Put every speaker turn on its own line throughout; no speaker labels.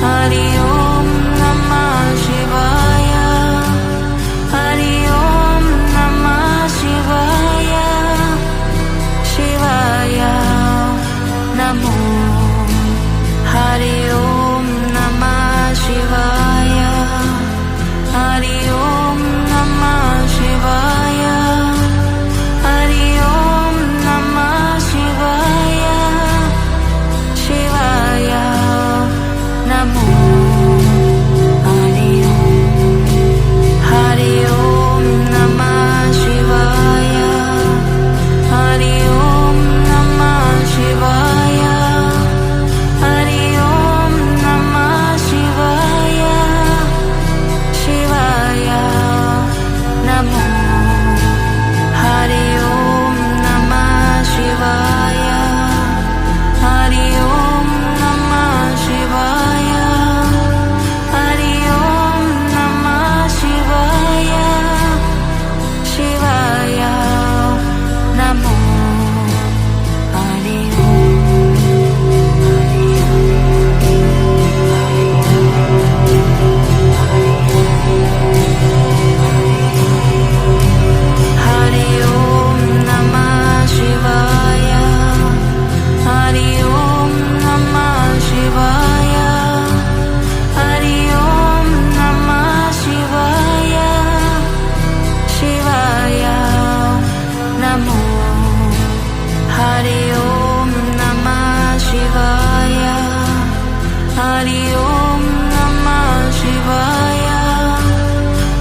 Hari Om Namah Shivaya. Hari Om Namah Shivaya. Shivaya Namo. Hari Om Namah Shivaya. Hari Om Namah Shivaya. Hari Om Namah Shivaya. Shivaya Namo. Hari Om. Hari Om Namah Shivaya. Hari Om Namah Shivaya. Hari Om Namah Shivaya. Shivaya Namo. Hari Om Namah Shivaya. Hari Om Namah Shivaya. Hari Om Namah Shivaya. Shivaya Namo. Hari Hari Om Namah Shivaya. Hari Om Namah Shivaya. Hari Om Namah Shivaya. Shivaya Namo. Hari Om Namah Shivaya. Hari Om Namah Shivaya.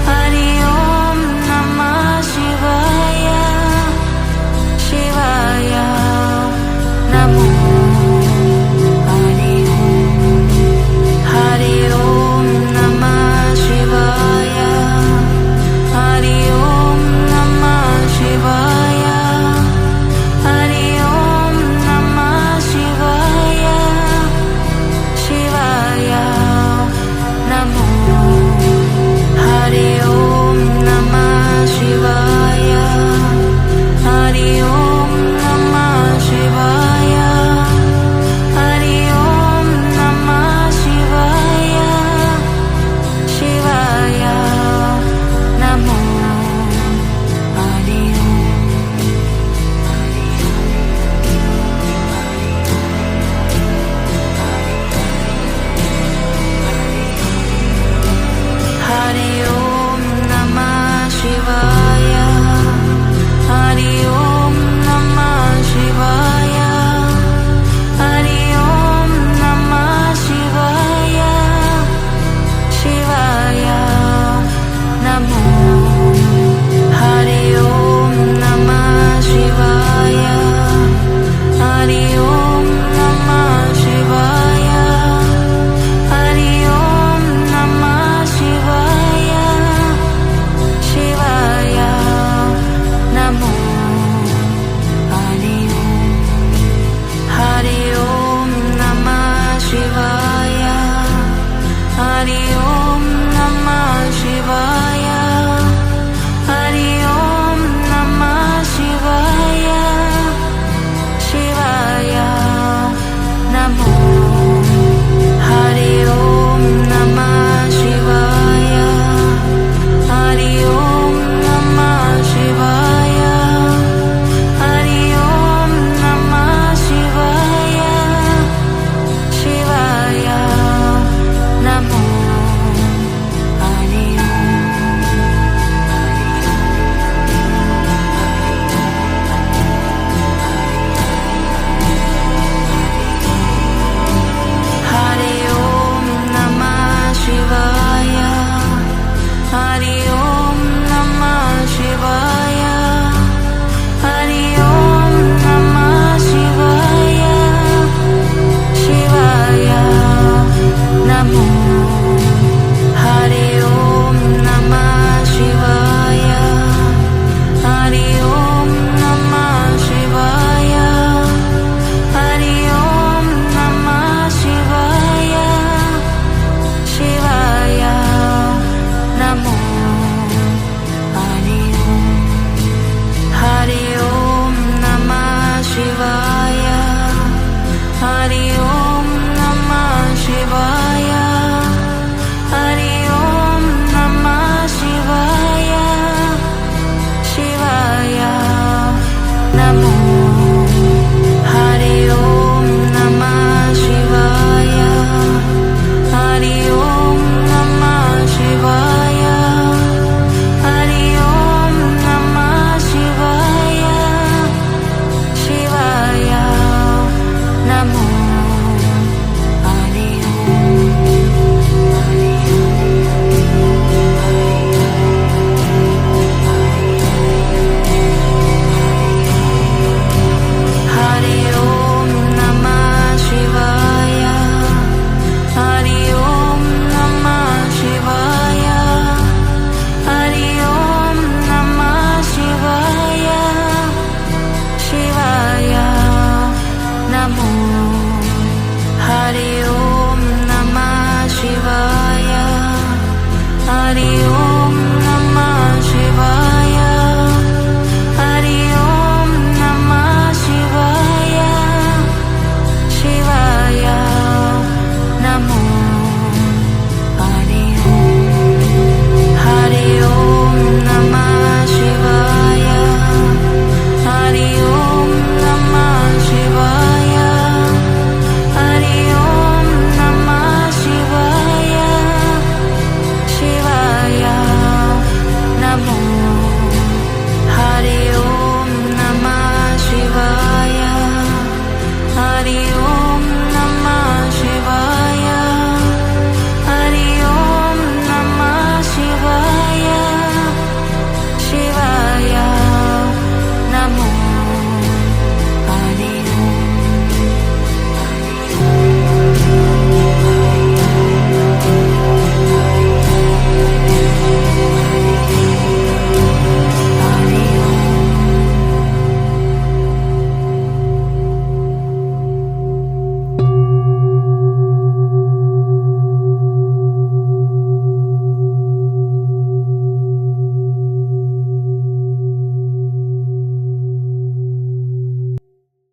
Hari Om Namah Shivaya. Shivaya Namo. Hari Om. Hari Om Namah Shivaya. Hari Om Namah Shivaya. Hari Om Namah Shivaya. Shivaya Namo. Hari Om Namah Shivaya. Hari Om Namah Shivaya. Hari Om Namah Shivaya. Shivaya Namo. Hari Hari Om Namah Shivaya. Hari Om Namah Shivaya. Hari Om Namah Shivaya. Shivaya Namo. Hari Om Namah Shivaya. Hari Om Namah Shivaya. Hari Om Namah Shivaya. Shivaya Namo. Hari Om. Hari Om Namah Shivaya. Hari Om